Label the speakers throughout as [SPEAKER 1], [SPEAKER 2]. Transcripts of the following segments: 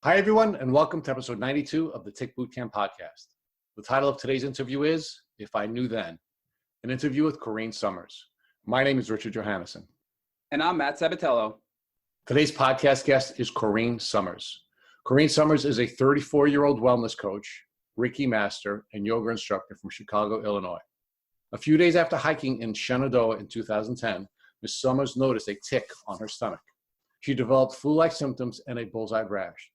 [SPEAKER 1] Hi, everyone, and welcome to episode 92 of the Tick Bootcamp podcast. The title of today's interview is If I Knew Then, an interview with Corene Summers. My name is Richard Johannesson.
[SPEAKER 2] And I'm Matt Sabatello.
[SPEAKER 1] Today's podcast guest is Corene Summers. Corene Summers is a 34-year-old wellness coach, Reiki master, and yoga instructor from Chicago, Illinois. A few days after hiking in Shenandoah in 2010, Ms. Summers noticed a tick on her stomach. She developed flu-like symptoms and a bullseye rash.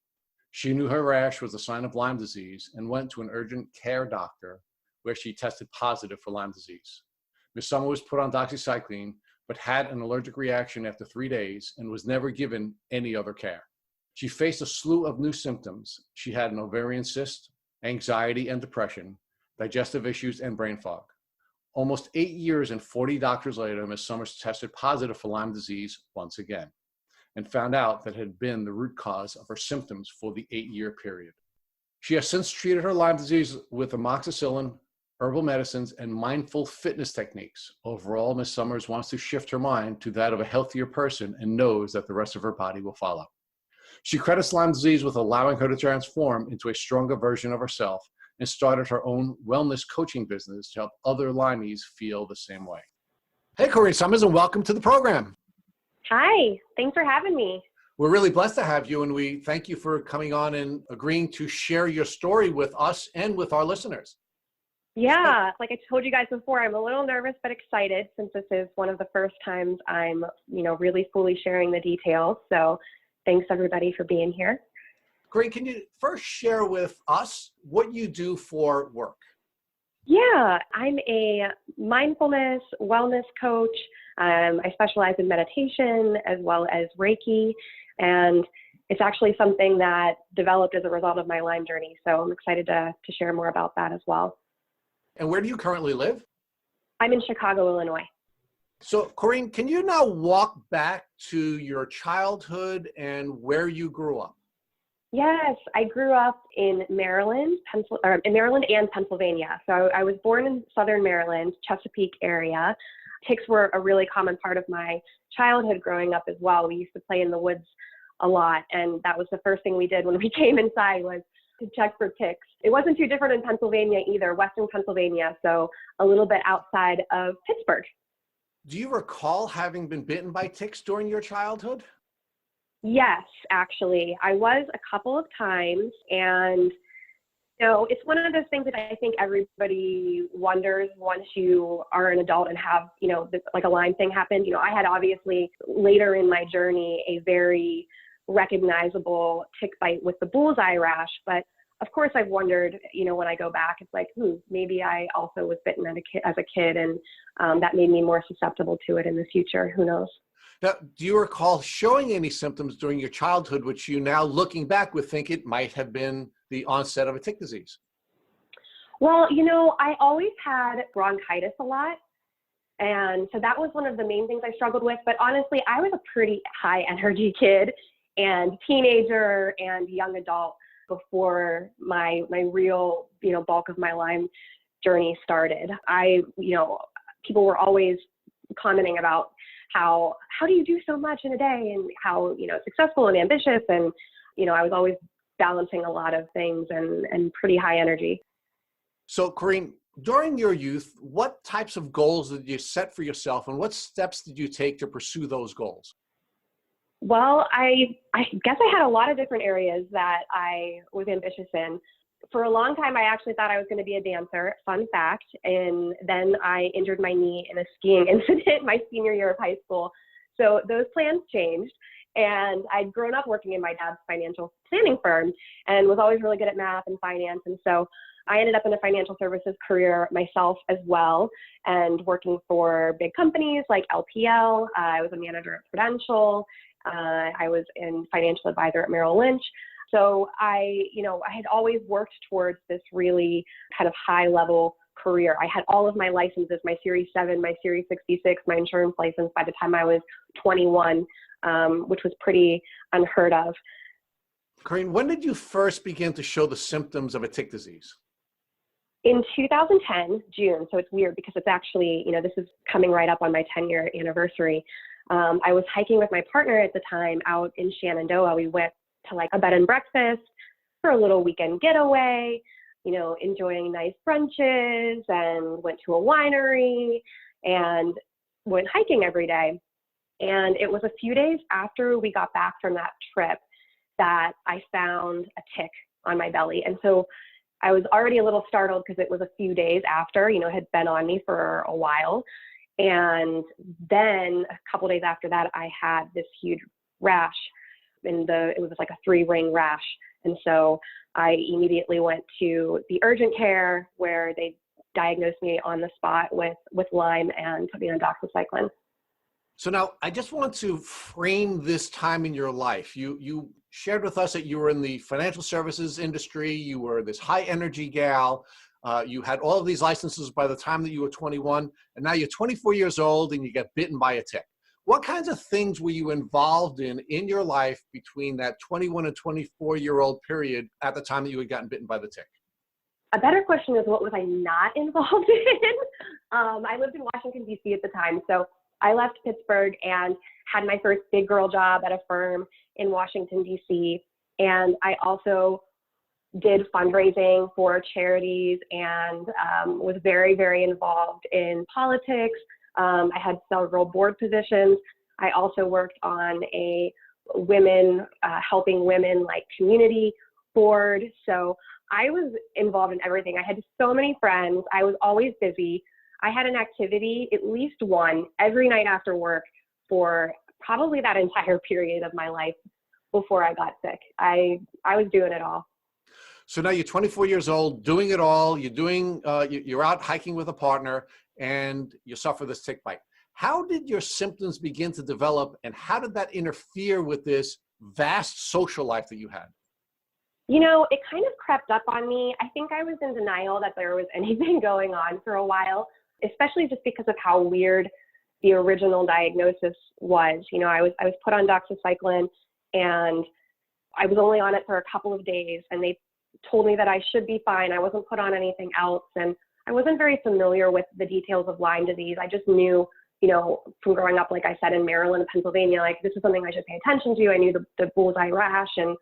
[SPEAKER 1] She knew her rash was a sign of Lyme disease and went to an urgent care doctor where she tested positive for Lyme disease. Ms. Summers was put on doxycycline, but had an allergic reaction after 3 days and was never given any other care. She faced a slew of new symptoms. She had an ovarian cyst, anxiety and depression, digestive issues, and brain fog. Almost 8 years and 40 doctors later, Ms. Summers tested positive for Lyme disease once again, and found out that it had been the root cause of her symptoms for the 8-year period. She has since treated her Lyme disease with amoxicillin, herbal medicines, and mindful fitness techniques. Overall, Ms. Summers wants to shift her mind to that of a healthier person and knows that the rest of her body will follow. She credits Lyme disease with allowing her to transform into a stronger version of herself and started her own wellness coaching business to help other Lymies feel the same way. Hey, Corene Summers, and welcome to the program.
[SPEAKER 3] Hi, thanks for having me.
[SPEAKER 1] We're really blessed to have you, and we thank you for coming on and agreeing to share your story with us and with our listeners.
[SPEAKER 3] Yeah, like I told you guys before, I'm a little nervous but excited since this is one of the first times I'm, really fully sharing the details. So thanks everybody for being here.
[SPEAKER 1] Great. Can you first share with us what you do for work?
[SPEAKER 3] Yeah, I'm a mindfulness wellness coach. I specialize in meditation as well as Reiki, and it's actually something that developed as a result of my Lyme journey. So I'm excited to share more about that as well.
[SPEAKER 1] And where do you currently live?
[SPEAKER 3] I'm in Chicago, Illinois.
[SPEAKER 1] So, Corene, can you now walk back to your childhood and where you grew up?
[SPEAKER 3] Yes, I grew up in Maryland, Maryland and Pennsylvania. So I was born in Southern Maryland, Chesapeake area. Ticks were a really common part of my childhood growing up as well. We used to play in the woods a lot, and that was the first thing we did when we came inside was to check for ticks. It wasn't too different in Pennsylvania either, Western Pennsylvania, so a little bit outside of Pittsburgh.
[SPEAKER 1] Do you recall having been bitten by ticks during your childhood?
[SPEAKER 3] Yes, actually. I was a couple of times, and it's one of those things that I think everybody wonders once you are an adult and have, like a Lyme thing happened. I had obviously later in my journey a very recognizable tick bite with the bullseye rash, but of course I've wondered, when I go back, it's like, maybe I also was bitten as a kid, and that made me more susceptible to it in the future. Who knows?
[SPEAKER 1] Now, do you recall showing any symptoms during your childhood, which you now looking back would think it might have been the onset of a tick disease?
[SPEAKER 3] Well, I always had bronchitis a lot. And so that was one of the main things I struggled with. But honestly, I was a pretty high energy kid and teenager and young adult before my real, bulk of my Lyme journey started. People were always commenting about how do you do so much in a day, and how, successful and ambitious. And, I was always balancing a lot of things and pretty high energy.
[SPEAKER 1] So, Corene, during your youth, what types of goals did you set for yourself, and what steps did you take to pursue those goals?
[SPEAKER 3] Well, I guess I had a lot of different areas that I was ambitious in. For a long time, I actually thought I was going to be a dancer, fun fact, and then I injured my knee in a skiing incident my senior year of high school. So those plans changed, and I'd grown up working in my dad's financial planning firm and was always really good at math and finance, and so I ended up in a financial services career myself as well, and working for big companies like LPL. I was a manager at Prudential. I was a financial advisor at Merrill Lynch. So I had always worked towards this really kind of high level career. I had all of my licenses, my Series 7, my Series 66, my insurance license by the time I was 21, which was pretty unheard of.
[SPEAKER 1] Corene, when did you first begin to show the symptoms of a tick disease?
[SPEAKER 3] In 2010, June, so it's weird because it's actually, this is coming right up on my 10-year anniversary. I was hiking with my partner at the time out in Shenandoah. We went to like a bed and breakfast for a little weekend getaway, enjoying nice brunches, and went to a winery and went hiking every day. And it was a few days after we got back from that trip that I found a tick on my belly. And so I was already a little startled because it was a few days after, it had been on me for a while. And then a couple days after that, I had this huge rash it was like a 3-ring rash. And so I immediately went to the urgent care where they diagnosed me on the spot with Lyme and put me on doxycycline.
[SPEAKER 1] So now I just want to frame this time in your life. You shared with us that you were in the financial services industry. You were this high energy gal. You had all of these licenses by the time that you were 21, and now you're 24 years old and you get bitten by a tick. What kinds of things were you involved in your life between that 21 and 24-year-old period at the time that you had gotten bitten by the tick?
[SPEAKER 3] A better question is, what was I not involved in? I lived in Washington, D.C. at the time. So I left Pittsburgh and had my first big girl job at a firm in Washington, D.C. And I also did fundraising for charities and was very, very involved in politics. I had several board positions. I also worked on a helping women like community board. So I was involved in everything. I had so many friends. I was always busy. I had an activity, at least one, every night after work for probably that entire period of my life before I got sick. I was doing it all.
[SPEAKER 1] So now you're 24 years old, doing it all. You're out hiking with a partner, and you suffer this tick bite. How did your symptoms begin to develop, and how did that interfere with this vast social life that you had?
[SPEAKER 3] It kind of crept up on me. I think I was in denial that there was anything going on for a while, especially just because of how weird the original diagnosis was. I was put on doxycycline, and I was only on it for a couple of days, and they told me that I should be fine. I wasn't put on anything else, and I wasn't very familiar with the details of Lyme disease. I just knew, from growing up, like I said, in Maryland and Pennsylvania, like this is something I should pay attention to. I knew the bullseye rash, and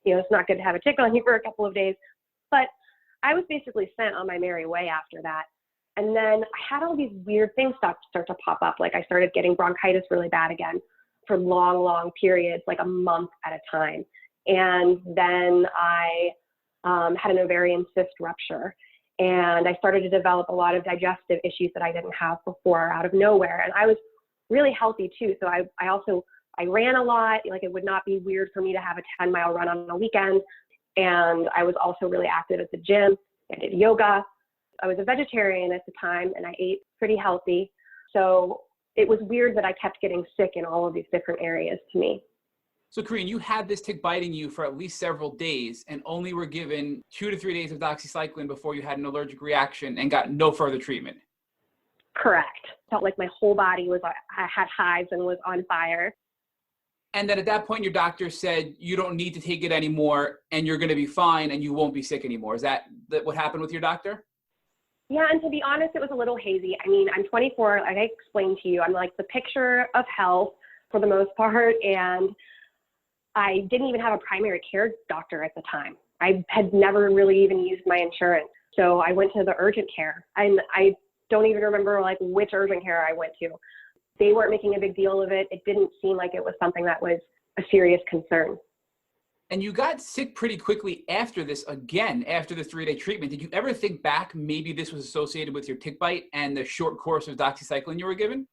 [SPEAKER 3] it's not good to have a tick on you for a couple of days. But I was basically sent on my merry way after that. And then I had all these weird things start to pop up. Like I started getting bronchitis really bad again for long, long periods, like a month at a time. And then I had an ovarian cyst rupture. And I started to develop a lot of digestive issues that I didn't have before out of nowhere. And I was really healthy too. So I ran a lot. Like it would not be weird for me to have a 10-mile run on a weekend. And I was also really active at the gym. I did yoga. I was a vegetarian at the time, and I ate pretty healthy. So it was weird that I kept getting sick in all of these different areas to me.
[SPEAKER 2] So Corene, you had this tick biting you for at least several days and only were given 2 to 3 days of doxycycline before you had an allergic reaction and got no further treatment.
[SPEAKER 3] Correct. Felt like my whole body I had hives and was on fire.
[SPEAKER 2] And then at that point, your doctor said, you don't need to take it anymore and you're going to be fine and you won't be sick anymore. Is that what happened with your doctor?
[SPEAKER 3] Yeah, and to be honest, it was a little hazy. I mean, I'm 24, like I explained to you, I'm like the picture of health for the most part, and I didn't even have a primary care doctor at the time. I had never really even used my insurance. So I went to the urgent care, and I don't even remember like which urgent care I went to. They weren't making a big deal of it. It didn't seem like it was something that was a serious concern.
[SPEAKER 2] And you got sick pretty quickly after this, again, after the 3-day treatment. Did you ever think back maybe this was associated with your tick bite and the short course of doxycycline you were given?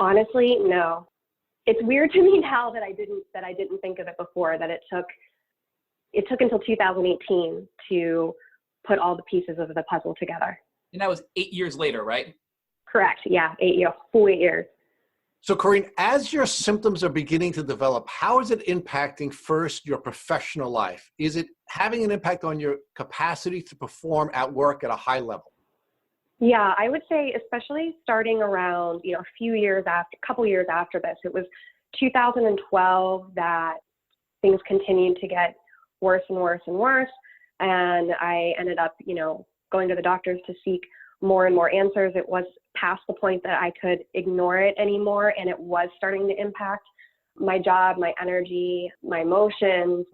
[SPEAKER 3] Honestly, no. It's weird to me now that I didn't think of it before, that it took until 2018 to put all the pieces of the puzzle together.
[SPEAKER 2] And that was 8 years later, right?
[SPEAKER 3] Correct. Yeah, 8 years, full 8 years.
[SPEAKER 1] So Corene, as your symptoms are beginning to develop, how is it impacting first your professional life? Is it having an impact on your capacity to perform at work at a high level?
[SPEAKER 3] Yeah, I would say especially starting around, a couple years after this. It was 2012 that things continued to get worse and worse and worse. And I ended up, going to the doctors to seek more and more answers. It was past the point that I could ignore it anymore, and it was starting to impact my job, my energy, my emotions,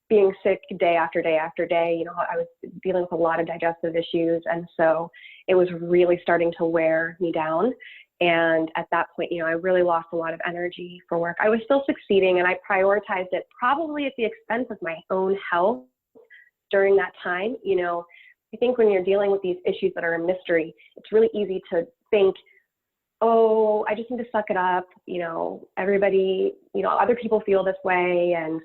[SPEAKER 3] being sick day after day after day, I was dealing with a lot of digestive issues. And so it was really starting to wear me down. And at that point, I really lost a lot of energy for work. I was still succeeding and I prioritized it probably at the expense of my own health during that time. I think when you're dealing with these issues that are a mystery, it's really easy to think, oh, I just need to suck it up. Everybody, other people feel this way. And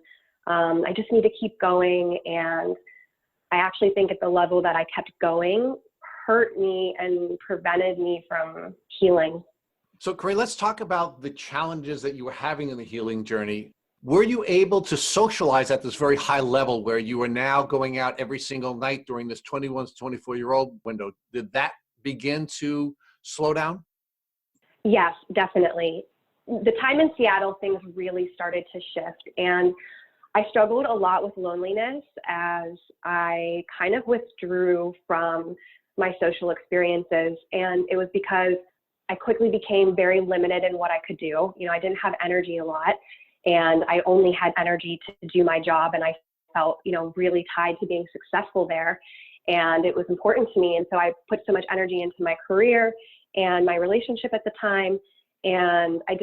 [SPEAKER 3] I just need to keep going. And I actually think at the level that I kept going hurt me and prevented me from healing.
[SPEAKER 1] So, Corene, let's talk about the challenges that you were having in the healing journey. Were you able to socialize at this very high level where you are now going out every single night during this 21 to 24-year-old window? Did that begin to slow down?
[SPEAKER 3] Yes, definitely. The time in Seattle, things really started to shift. And I struggled a lot with loneliness as I kind of withdrew from my social experiences. And it was because I quickly became very limited in what I could do. I didn't have energy a lot, and I only had energy to do my job. And I felt, really tied to being successful there. And it was important to me. And so I put so much energy into my career and my relationship at the time. And I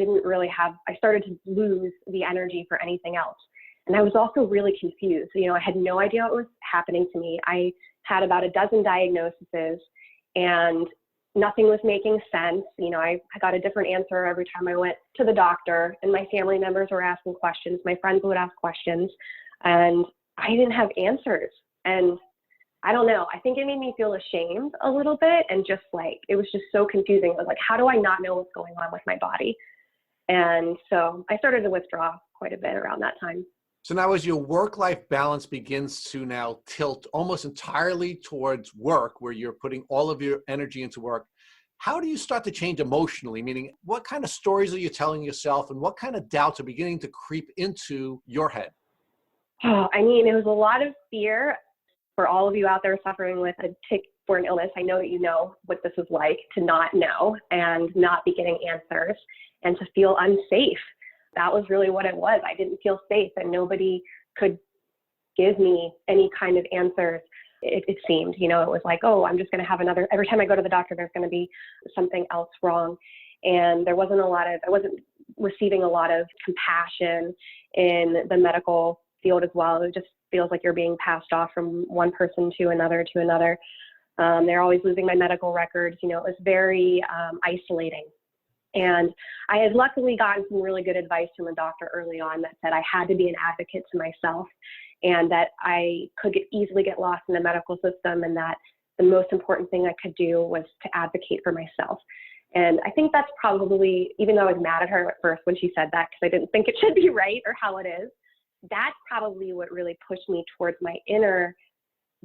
[SPEAKER 3] started to lose the energy for anything else. And I was also really confused. I had no idea what was happening to me. I had about a dozen diagnoses and nothing was making sense. I got a different answer every time I went to the doctor, and my family members were asking questions. My friends would ask questions, and I didn't have answers. And I don't know, I think it made me feel ashamed a little bit, and just it was just so confusing. It was like, how do I not know what's going on with my body? And so I started to withdraw quite a bit around that time.
[SPEAKER 1] So now as your work-life balance begins to now tilt almost entirely towards work, where you're putting all of your energy into work, how do you start to change emotionally? Meaning, what kind of stories are you telling yourself, and what kind of doubts are beginning to creep into your head?
[SPEAKER 3] Oh, it was a lot of fear. For all of you out there suffering with a tick-borne illness, I know that you know what this is like to not know and not be getting answers and to feel unsafe. That was really what it was. I didn't feel safe, and nobody could give me any kind of answers. It seemed, it was like, oh, I'm just going to have every time I go to the doctor, there's going to be something else wrong. And I wasn't receiving a lot of compassion in the medical field as well. It just feels like you're being passed off from one person to another to another. They're always losing my medical records. It was very isolating. And I had luckily gotten some really good advice from a doctor early on that said I had to be an advocate to myself, and that I could easily get lost in the medical system, and that the most important thing I could do was to advocate for myself. And I think that's probably, even though I was mad at her at first when she said that, because I didn't think it should be right or how it is, that's probably what really pushed me towards my inner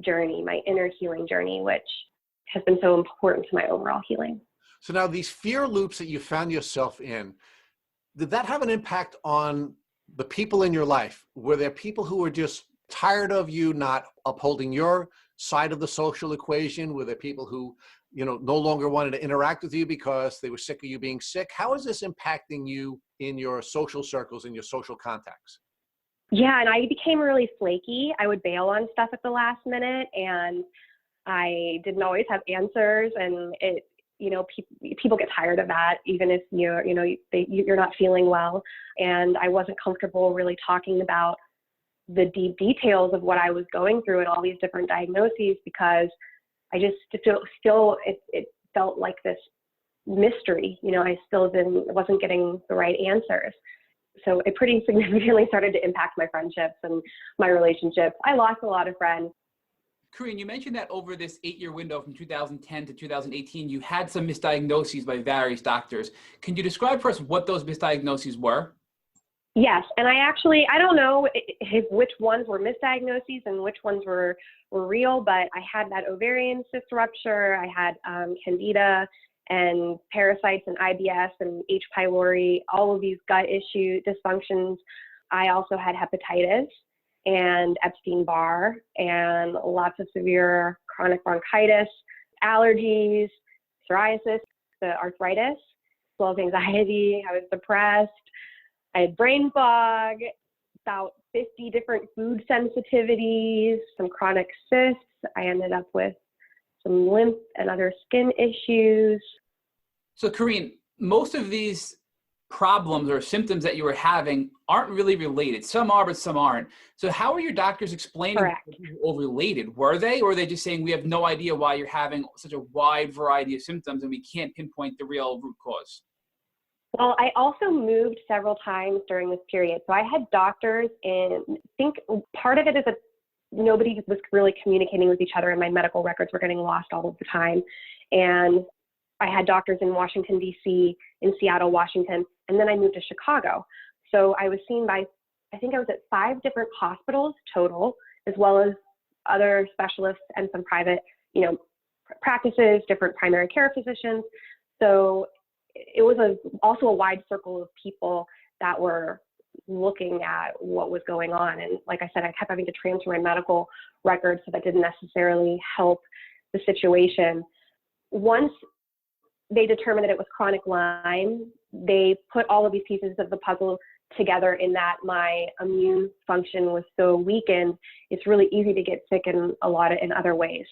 [SPEAKER 3] journey, my inner healing journey, which has been so important to my overall healing.
[SPEAKER 1] So now these fear loops that you found yourself in, did that have an impact on the people in your life? Were there people who were just tired of you not upholding your side of the social equation? Were there people who, no longer wanted to interact with you because they were sick of you being sick? How is this impacting you in your social circles, in your social contacts?
[SPEAKER 3] Yeah, and I became really flaky. I would bail on stuff at the last minute, and I didn't always have answers, and people get tired of that, even if you're not feeling well. And I wasn't comfortable really talking about the deep details of what I was going through and all these different diagnoses, because I just it felt like this mystery. I still wasn't getting the right answers. So it pretty significantly started to impact my friendships and my relationships. I lost a lot of friends.
[SPEAKER 2] Corene, you mentioned that over this 8-year window from 2010 to 2018, you had some misdiagnoses by various doctors. Can you describe for us what those misdiagnoses were?
[SPEAKER 3] Yes, and I don't know which ones were misdiagnoses and which ones were real, but I had that ovarian cyst rupture, I had candida and parasites and IBS and H. pylori, all of these gut issue dysfunctions. I also had hepatitis and Epstein-Barr and lots of severe chronic bronchitis, allergies, psoriasis, the arthritis. well as anxiety. I was depressed. I had brain fog, about 50 different food sensitivities, some chronic cysts. I ended up with some lymph and other skin issues.
[SPEAKER 2] So Corene, most of these problems or symptoms that you were having aren't really related. Some are, but some aren't. So how are your doctors explaining
[SPEAKER 3] Correct.
[SPEAKER 2] that these are all related? Were they, or are they just saying we have no idea why you're having such a wide variety of symptoms and we can't pinpoint the real root cause?
[SPEAKER 3] Well, I also moved several times during this period. So I had doctors, and I think part of it is that nobody was really communicating with each other, and my medical records were getting lost all of the time. And I had doctors in Washington, D.C., in Seattle, Washington, and then I moved to Chicago. So I was seen by, I think I was at 5 different hospitals total, as well as other specialists and some private, practices, different primary care physicians. So it was also a wide circle of people that were looking at what was going on. And like I said, I kept having to transfer my medical records, so that didn't necessarily help the situation. Once they determined that it was chronic Lyme, they put all of these pieces of the puzzle together in that my immune function was so weakened, it's really easy to get sick in other ways.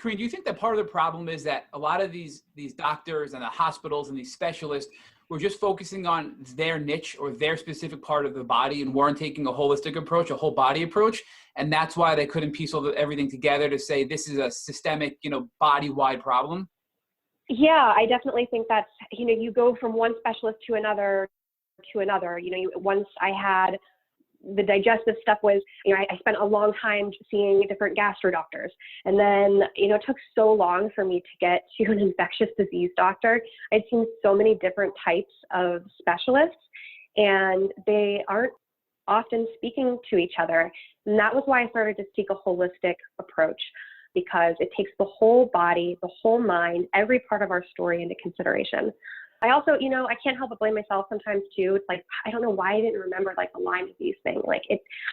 [SPEAKER 2] Corene, do you think that part of the problem is that a lot of these doctors and the hospitals and these specialists were just focusing on their niche or their specific part of the body and weren't taking a holistic approach, a whole body approach, and that's why they couldn't piece everything together to say this is a systemic, body-wide problem?
[SPEAKER 3] Yeah, I definitely think that's, you go from one specialist to another. Once I had the digestive stuff was, I spent a long time seeing different gastro doctors. And then, it took so long for me to get to an infectious disease doctor. I'd seen so many different types of specialists, and they aren't often speaking to each other. And that was why I started to seek a holistic approach, because it takes the whole body, the whole mind, every part of our story into consideration. I also, I can't help but blame myself sometimes too. It's like, I don't know why I didn't remember the Lyme disease thing.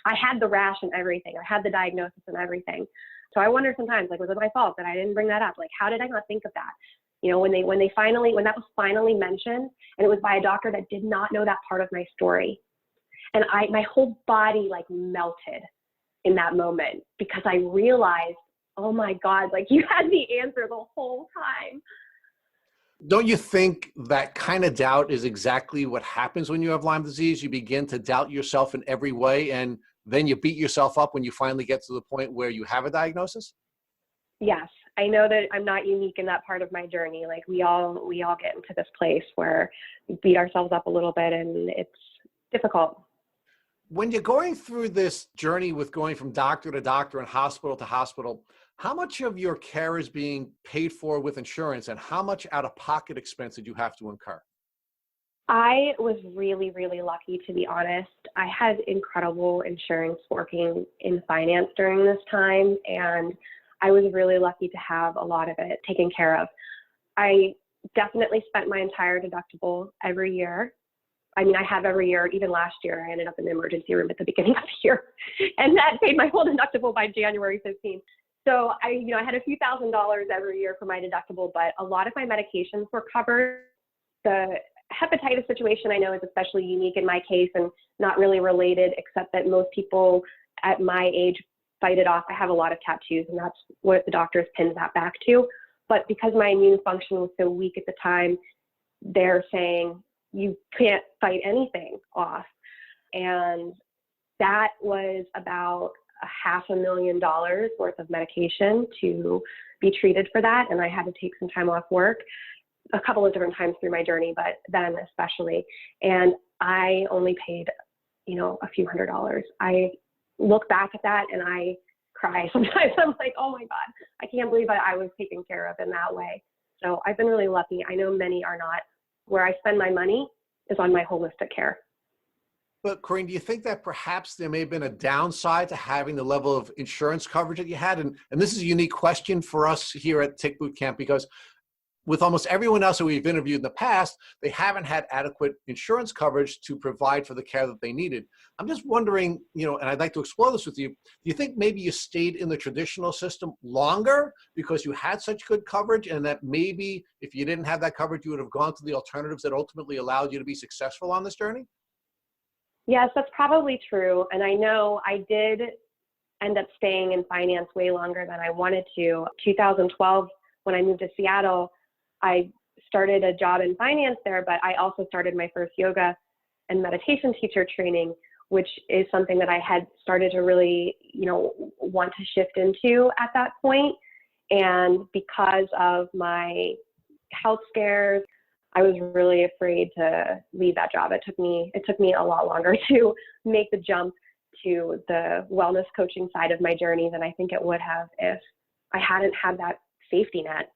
[SPEAKER 3] I had the rash and everything. I had the diagnosis and everything. So I wonder sometimes, was it my fault that I didn't bring that up? How did I not think of that? When that was finally mentioned, and it was by a doctor that did not know that part of my story. And my whole body melted in that moment, because I realized, oh my God, you had the answer the whole time.
[SPEAKER 1] Don't you think that kind of doubt is exactly what happens when you have Lyme disease? You begin to doubt yourself in every way, and then you beat yourself up when you finally get to the point where you have a diagnosis?
[SPEAKER 3] Yes, I know that I'm not unique in that part of my journey. We all get into this place where we beat ourselves up a little bit, and it's difficult.
[SPEAKER 1] When you're going through this journey with going from doctor to doctor and hospital to hospital, how much of your care is being paid for with insurance, and how much out-of-pocket expense did you have to incur?
[SPEAKER 3] I was really, really lucky, to be honest. I had incredible insurance working in finance during this time, and I was really lucky to have a lot of it taken care of. I definitely spent my entire deductible every year. I have every year. Even last year, I ended up in the emergency room at the beginning of the year, and that paid my whole deductible by January 15th. So I had a few $1,000s every year for my deductible, but a lot of my medications were covered. The hepatitis situation I know is especially unique in my case and not really related, except that most people at my age fight it off. I have a lot of tattoos, and that's what the doctors pinned that back to. But because my immune function was so weak at the time, they're saying you can't fight anything off. And that was about $500,000 worth of medication to be treated for that. And I had to take some time off work a couple of different times through my journey, but then especially. And I only paid, a few $100s. I look back at that and I cry sometimes. I'm like, oh my God, I can't believe I was taken care of in that way. So I've been really lucky. I know many are not. Where I spend my money is on my holistic care.
[SPEAKER 1] But Corene, do you think that perhaps there may have been a downside to having the level of insurance coverage that you had? And this is a unique question for us here at Tick Boot Camp, because with almost everyone else that we've interviewed in the past, they haven't had adequate insurance coverage to provide for the care that they needed. I'm just wondering, and I'd like to explore this with you. Do you think maybe you stayed in the traditional system longer because you had such good coverage, and that maybe if you didn't have that coverage, you would have gone to the alternatives that ultimately allowed you to be successful on this journey?
[SPEAKER 3] Yes, that's probably true. And I know I did end up staying in finance way longer than I wanted to. 2012, when I moved to Seattle, I started a job in finance there, but I also started my first yoga and meditation teacher training, which is something that I had started to really, want to shift into at that point. And because of my health scares, I was really afraid to leave that job. It took me a lot longer to make the jump to the wellness coaching side of my journey than I think it would have if I hadn't had that safety net.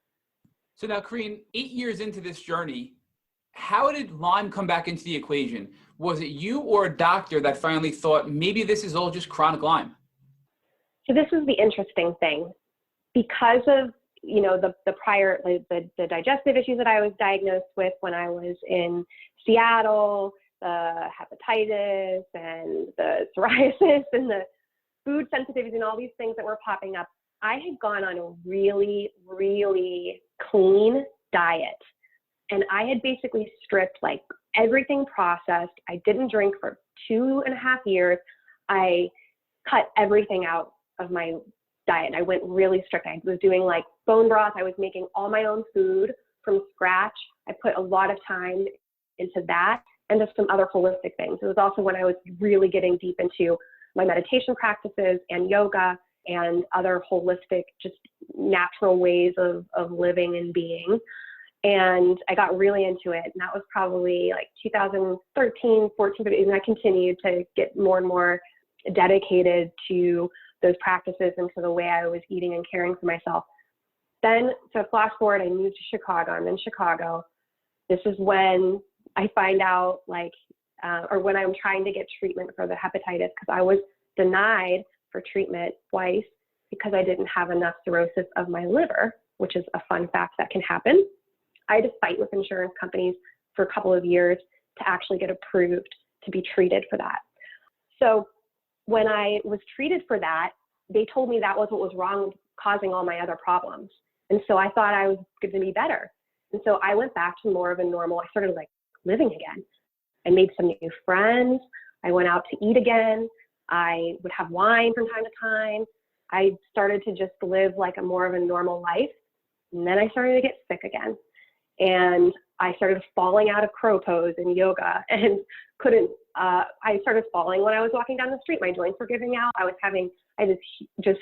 [SPEAKER 2] So now, Corene, 8 years into this journey, how did Lyme come back into the equation? Was it you or a doctor that finally thought maybe this is all just chronic Lyme?
[SPEAKER 3] So this is the interesting thing. Because of the prior, the digestive issues that I was diagnosed with when I was in Seattle, the hepatitis and the psoriasis and the food sensitivities and all these things that were popping up, I had gone on a really, really clean diet. And I had basically stripped like everything processed. I didn't drink for 2.5 years. I cut everything out of my diet. I went really strict. I was doing like bone broth. I was making all my own food from scratch. I put a lot of time into that and just some other holistic things. It was also when I was really getting deep into my meditation practices and yoga and other holistic, just natural ways of living and being. And I got really into it. And that was probably like 2013, 14, and I continued to get more and more dedicated to those practices and to the way I was eating and caring for myself. Then, so flash forward, I moved to Chicago. I'm in Chicago. This is when I find out or when I'm trying to get treatment for the hepatitis, because I was denied for treatment twice because I didn't have enough cirrhosis of my liver, which is a fun fact that can happen. I had to fight with insurance companies for a couple of years to actually get approved to be treated for that. So when I was treated for that, they told me that was what was wrong, causing all my other problems. And so I thought I was going to be better. And so I went back to more of a normal, I started living again. I made some new friends. I went out to eat again. I would have wine from time to time. I started to just live like a more of a normal life. And then I started to get sick again. And I started falling out of crow pose in yoga and I started falling when I was walking down the street. My joints were giving out. I had this just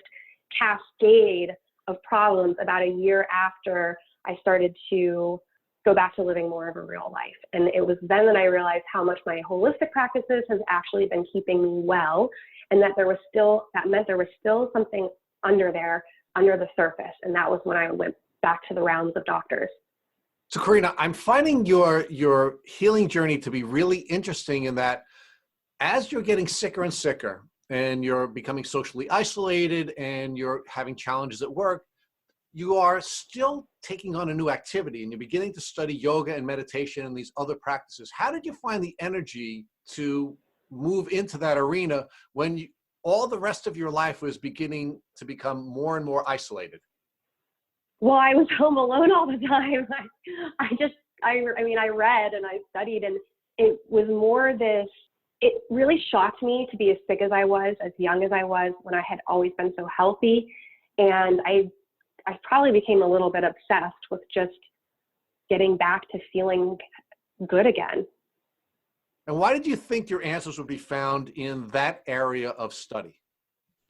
[SPEAKER 3] cascade of problems about a year after I started to go back to living more of a real life. And it was then that I realized how much my holistic practices has actually been keeping me well, and that meant there was still something under the surface. And that was when I went back to the rounds of doctors.
[SPEAKER 1] So Corene, I'm finding your healing journey to be really interesting in that as you're getting sicker and sicker and you're becoming socially isolated and you're having challenges at work, you are still taking on a new activity and you're beginning to study yoga and meditation and these other practices. How did you find the energy to move into that arena when all the rest of your life was beginning to become more and more isolated?
[SPEAKER 3] Well, I was home alone all the time. I read and I studied, and it was more it really shocked me to be as sick as I was, as young as I was, when I had always been so healthy. And I probably became a little bit obsessed with just getting back to feeling good again.
[SPEAKER 1] And why did you think your answers would be found in that area of study?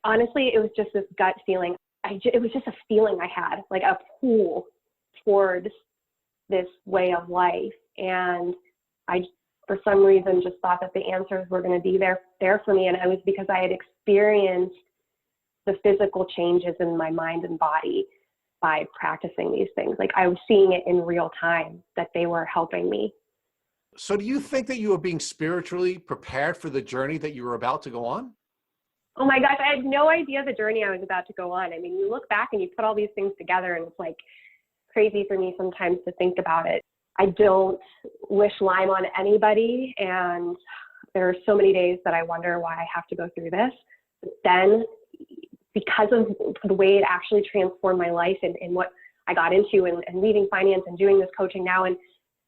[SPEAKER 3] Honestly, it was just this gut feeling. It was just a feeling I had, like a pull towards this way of life. And I, for some reason, just thought that the answers were going to be there for me. And it was because I had experienced the physical changes in my mind and body by practicing these things. Like I was seeing it in real time that they were helping me.
[SPEAKER 1] So do you think that you were being spiritually prepared for the journey that you were about to go on?
[SPEAKER 3] Oh my gosh, I had no idea the journey I was about to go on. I mean, you look back and you put all these things together and it's like, crazy for me sometimes to think about it. I don't wish Lyme on anybody, and there are so many days that I wonder why I have to go through this. But then, because of the way it actually transformed my life and what I got into and leaving finance and doing this coaching now and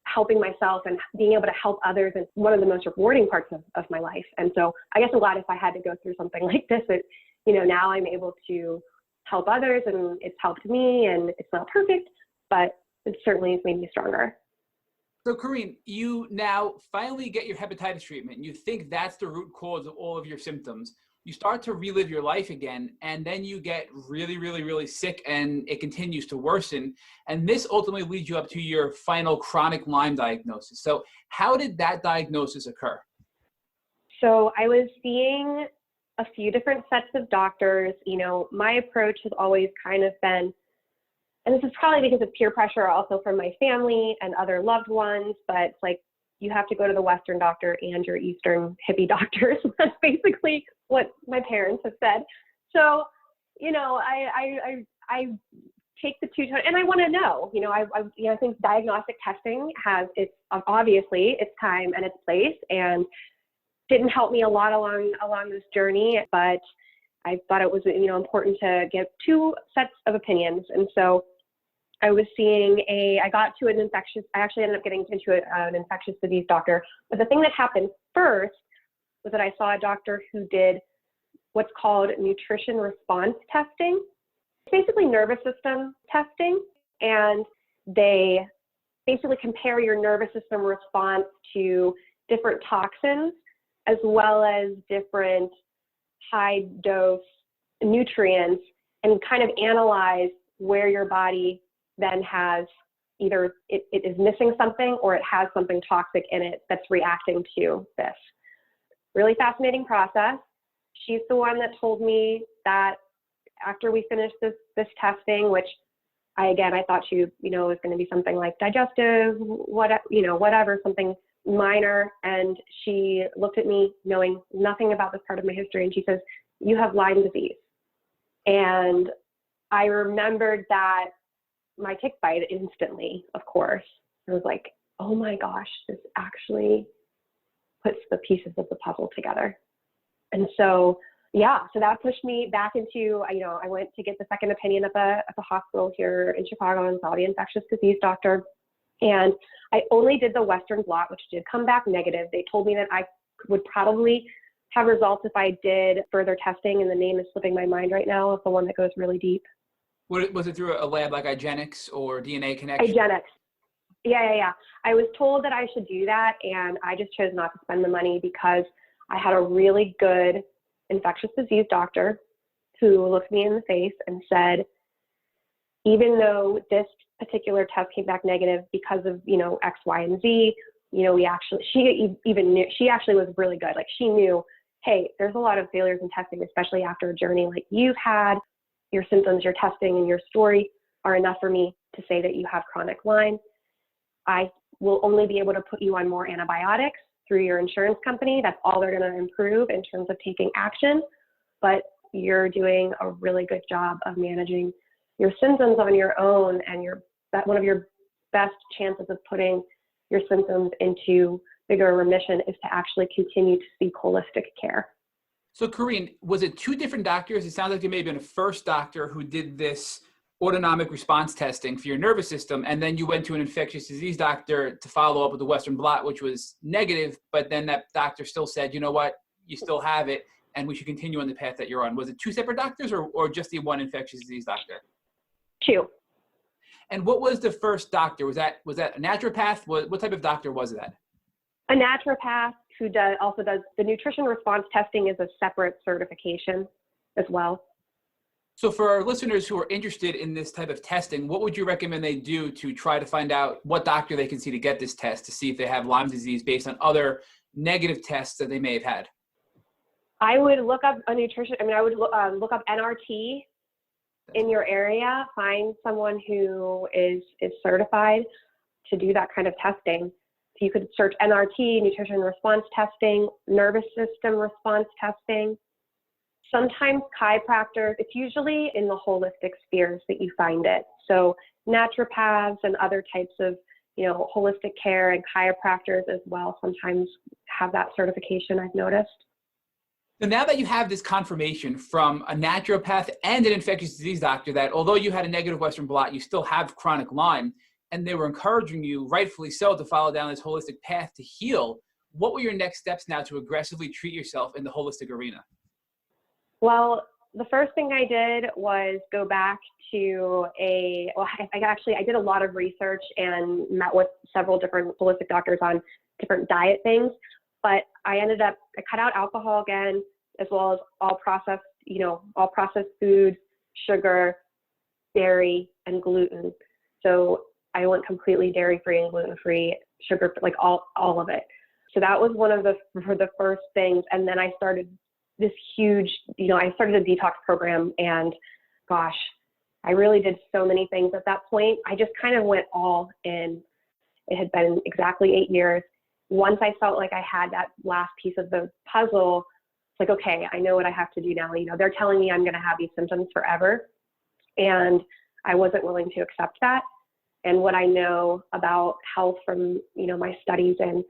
[SPEAKER 3] helping myself and being able to help others is one of the most rewarding parts of my life. And so I guess I'm glad if I had to go through something like this, that, now I'm able to help others, and it's helped me, and it's not perfect, but it certainly has made me stronger.
[SPEAKER 2] So Corene, you now finally get your hepatitis treatment. You think that's the root cause of all of your symptoms. You start to relive your life again, and then you get really, really, really sick, and it continues to worsen. And this ultimately leads you up to your final chronic Lyme diagnosis. So how did that diagnosis occur?
[SPEAKER 3] So I was seeing a few different sets of doctors. My approach has always kind of been, and this is probably because of peer pressure also from my family and other loved ones, but it's like, you have to go to the Western doctor and your Eastern hippie doctors. That's basically what my parents have said. So, I take the two, and I want to know, I think diagnostic testing has obviously its time and its place, and didn't help me a lot along this journey, but I thought it was, important to get two sets of opinions. And so I was I got to I actually ended up getting into an infectious disease doctor. But the thing that happened first was that I saw a doctor who did what's called nutrition response testing. It's basically nervous system testing, and they basically compare your nervous system response to different toxins as well as different high dose nutrients, and kind of analyze where your body then has either it is missing something or it has something toxic in it that's reacting to this. Really fascinating process. She's the one that told me that after we finished this testing, which I thought she, was going to be something like digestive, whatever, something minor. And she looked at me knowing nothing about this part of my history, and she says, "You have Lyme disease." And I remembered that my tick bite instantly, of course. I was like, oh my gosh, this actually puts the pieces of the puzzle together. And so, so that pushed me back into, I went to get the second opinion at the hospital here in Chicago and saw the infectious disease doctor. And I only did the Western blot, which did come back negative. They told me that I would probably have results if I did further testing, and the name is slipping my mind right now, of the one that goes really deep.
[SPEAKER 2] Was it through a lab like IGeneX or DNA Connection?
[SPEAKER 3] IGeneX. Yeah. I was told that I should do that, and I just chose not to spend the money because I had a really good infectious disease doctor who looked me in the face and said, even though this particular test came back negative because of, X, Y, and Z, she actually was really good. Like, she knew, hey, there's a lot of failures in testing, especially after a journey like you've had. Your symptoms, your testing, and your story are enough for me to say that you have chronic Lyme. I will only be able to put you on more antibiotics through your insurance company. That's all they're going to improve in terms of taking action. But you're doing a really good job of managing your symptoms on your own, and one of your best chances of putting your symptoms into bigger remission is to actually continue to seek holistic care.
[SPEAKER 2] So Corene, was it two different doctors? It sounds like there may have been a first doctor who did this autonomic response testing for your nervous system, and then you went to an infectious disease doctor to follow up with the Western blot, which was negative, but then that doctor still said, you know what, you still have it, and we should continue on the path that you're on. Was it two separate doctors or just the one infectious disease doctor?
[SPEAKER 3] Two.
[SPEAKER 2] And what was the first doctor? Was that a naturopath? What type of doctor was that?
[SPEAKER 3] A naturopath who also does the nutrition response testing, is a separate certification as well.
[SPEAKER 2] So for our listeners who are interested in this type of testing, what would you recommend they do to try to find out what doctor they can see to get this test to see if they have Lyme disease based on other negative tests that they may have had?
[SPEAKER 3] I would look up I would look up NRT in your area, find someone who is certified to do that kind of testing. So you could search NRT, nutrition response testing, nervous system response testing. Sometimes chiropractors, it's usually in the holistic spheres that you find it. So naturopaths and other types of, holistic care, and chiropractors as well sometimes have that certification, I've noticed.
[SPEAKER 2] So now that you have this confirmation from a naturopath and an infectious disease doctor that although you had a negative Western blot, you still have chronic Lyme, and they were encouraging you, rightfully so, to follow down this holistic path to heal, what were your next steps now to aggressively treat yourself in the holistic arena?
[SPEAKER 3] Well, the first thing I did was go back to I did a lot of research and met with several different holistic doctors on different diet things, but I cut out alcohol again, as well as all processed foods, sugar, dairy, and gluten. So I went completely dairy-free and gluten-free, sugar, like all of it. So that was one of the first things. And then I started this huge, I started a detox program, and gosh, I really did so many things at that point. I just kind of went all in. It had been exactly 8 years. Once I felt like I had that last piece of the puzzle, it's like, okay, I know what I have to do now. They're telling me I'm going to have these symptoms forever, and I wasn't willing to accept that. And what I know about health from, my studies in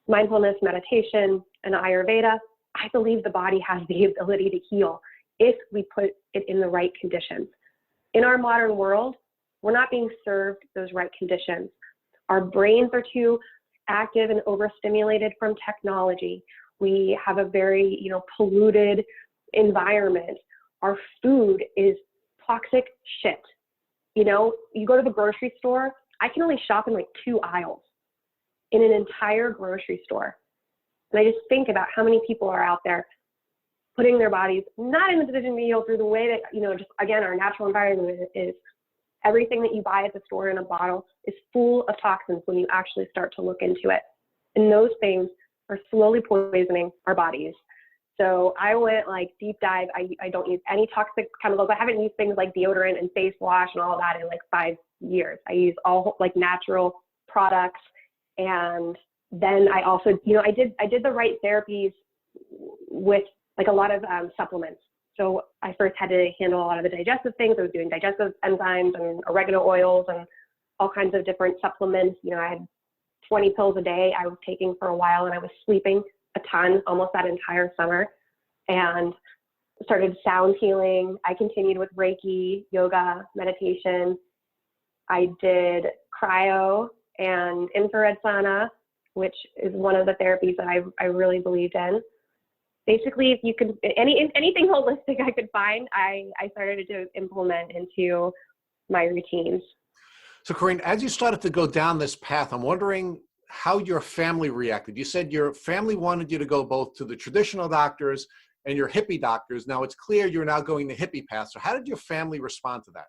[SPEAKER 3] mindfulness, meditation, and Ayurveda, I believe the body has the ability to heal if we put it in the right conditions. In our modern world, we're not being served those right conditions. Our brains are too active and overstimulated from technology. We have a very, polluted environment. Our food is toxic shit. You go to the grocery store, I can only shop in like 2 aisles in an entire grocery store. And I just think about how many people are out there putting their bodies not in the position to heal through the way that, just again, our natural environment is. Everything that you buy at the store in a bottle is full of toxins when you actually start to look into it. And those things are slowly poisoning our bodies. So I went deep dive. I don't use any toxic chemicals. I haven't used things like deodorant and face wash and all that in 5 years. I use all natural products. And then I also, I did the right therapies with a lot of supplements. So I first had to handle a lot of the digestive things. I was doing digestive enzymes and oregano oils and all kinds of different supplements. I had 20 pills a day I was taking for a while, and I was sleeping a ton almost that entire summer, and started sound healing. I continued with Reiki, yoga, meditation. I did cryo and infrared sauna, which is one of the therapies that I really believed in. Basically, if you could, anything holistic I could find, I started to implement into my routines.
[SPEAKER 1] So Corene, as you started to go down this path, I'm wondering how your family reacted. You said your family wanted you to go both to the traditional doctors and your hippie doctors. Now it's clear you're now going the hippie path. So how did your family respond to that?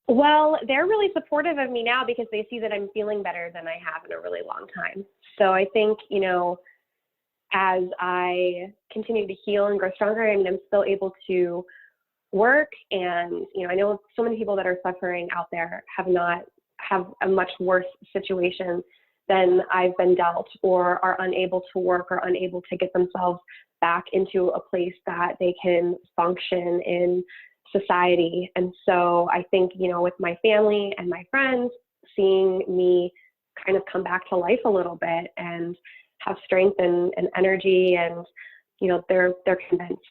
[SPEAKER 3] Well, they're really supportive of me now because they see that I'm feeling better than I have in a really long time. So I think, as I continue to heal and grow stronger, and I'm still able to work, and I know so many people that are suffering out there have a much worse situation than I've been dealt, or are unable to work or unable to get themselves back into a place that they can function in society. And so I think, with my family and my friends, seeing me kind of come back to life a little bit and have strength and energy, and they're convinced.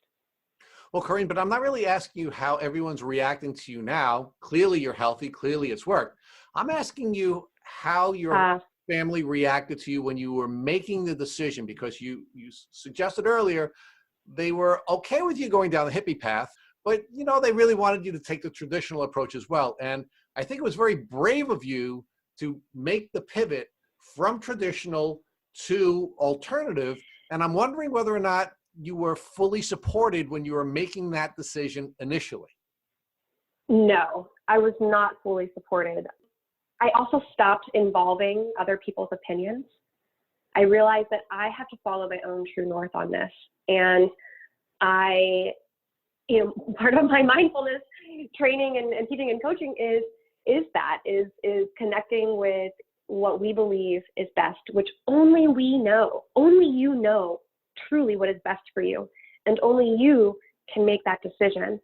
[SPEAKER 1] Well, Corene, but I'm not really asking you how everyone's reacting to you now. Clearly you're healthy, clearly it's worked. I'm asking you how your family reacted to you when you were making the decision, because you suggested earlier they were okay with you going down the hippie path, but they really wanted you to take the traditional approach as well. And I think it was very brave of you to make the pivot from traditional to alternative. And I'm wondering whether or not you were fully supported when you were making that decision initially.
[SPEAKER 3] No, I was not fully supported. I also stopped involving other people's opinions. I realized that I have to follow my own true north on this. And part of my mindfulness training and teaching and coaching is connecting with what we believe is best, which only you know truly what is best for you. And only you can make that decision.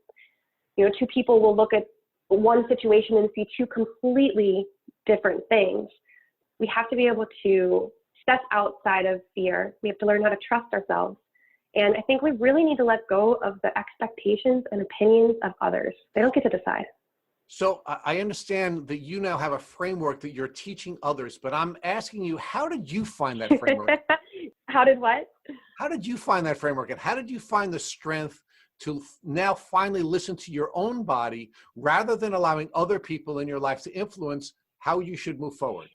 [SPEAKER 3] Two people will look at one situation and see two completely different things. We have to be able to step outside of fear. We have to learn how to trust ourselves. And I think we really need to let go of the expectations and opinions of others. They don't get to decide.
[SPEAKER 1] So I understand that you now have a framework that you're teaching others, but I'm asking you, how did you find that framework?
[SPEAKER 3] How did what?
[SPEAKER 1] How did you find that framework? And how did you find the strength to now finally listen to your own body rather than allowing other people in your life to influence how you should move forward?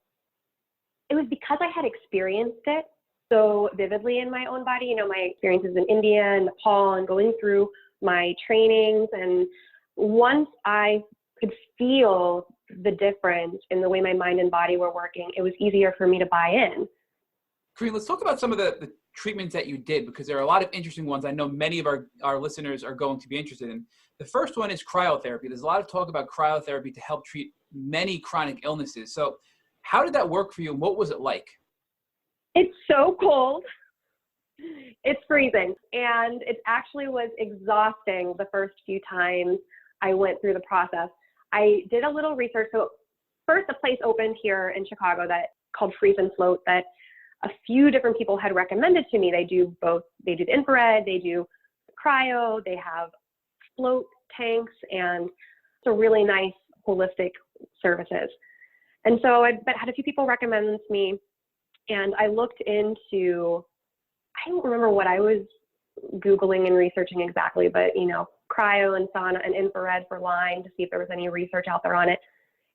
[SPEAKER 3] It was because I had experienced it so vividly in my own body. My experiences in India and Nepal and going through my trainings. And once I could feel the difference in the way my mind and body were working, it was easier for me to buy in.
[SPEAKER 2] Corene, let's talk about some of the treatments that you did, because there are a lot of interesting ones I know many of our listeners are going to be interested in. The first one is cryotherapy. There's a lot of talk about cryotherapy to help treat many chronic illnesses. So how did that work for you, and what was it like?
[SPEAKER 3] It's so cold. It's freezing. And it actually was exhausting the first few times I went through the process. I did a little research. So first, a place opened here in Chicago that called Freeze and Float that a few different people had recommended to me. They do both. They do the infrared, they do cryo, they have float tanks, and it's a really nice holistic services. And so I had a few people recommend this to me, and I looked into, I don't remember what I was Googling and researching exactly, but cryo and sauna and infrared for Lyme to see if there was any research out there on it.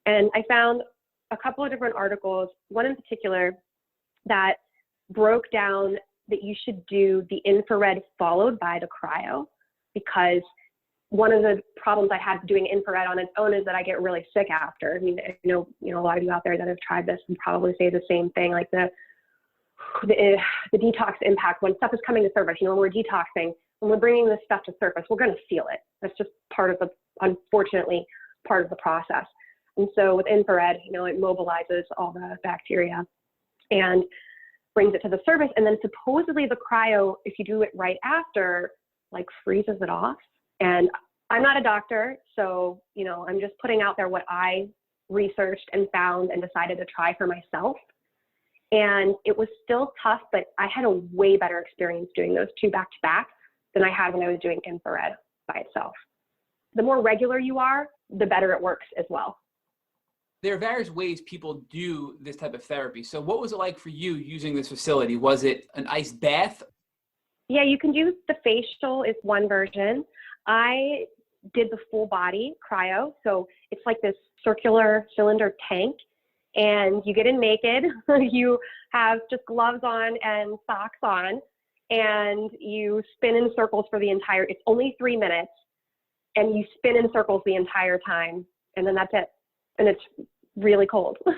[SPEAKER 3] And I found a couple of different articles, one in particular that broke down that you should do the infrared followed by the cryo, because one of the problems I had doing infrared on its own is that I get really sick after. I know a lot of you out there that have tried this and probably say the same thing, like the detox impact when stuff is coming to surface. When we're detoxing, when we're bringing this stuff to surface, we're going to feel it. That's just unfortunately, part of the process. And so with infrared, it mobilizes all the bacteria and brings it to the surface. And then supposedly the cryo, if you do it right after, freezes it off. And I'm not a doctor, so, I'm just putting out there what I researched and found and decided to try for myself. And it was still tough, but I had a way better experience doing those two back to back than I had when I was doing infrared by itself. The more regular you are, the better it works as well.
[SPEAKER 2] There are various ways people do this type of therapy. So what was it like for you using this facility? Was it an ice bath?
[SPEAKER 3] Yeah, you can do the facial is one version. I did the full body cryo. So it's like this circular cylinder tank, and you get in naked. You have just gloves on and socks on, and you spin in circles for it's only 3 minutes, and you spin in circles the entire time, and then that's it. And it's really cold.
[SPEAKER 2] Do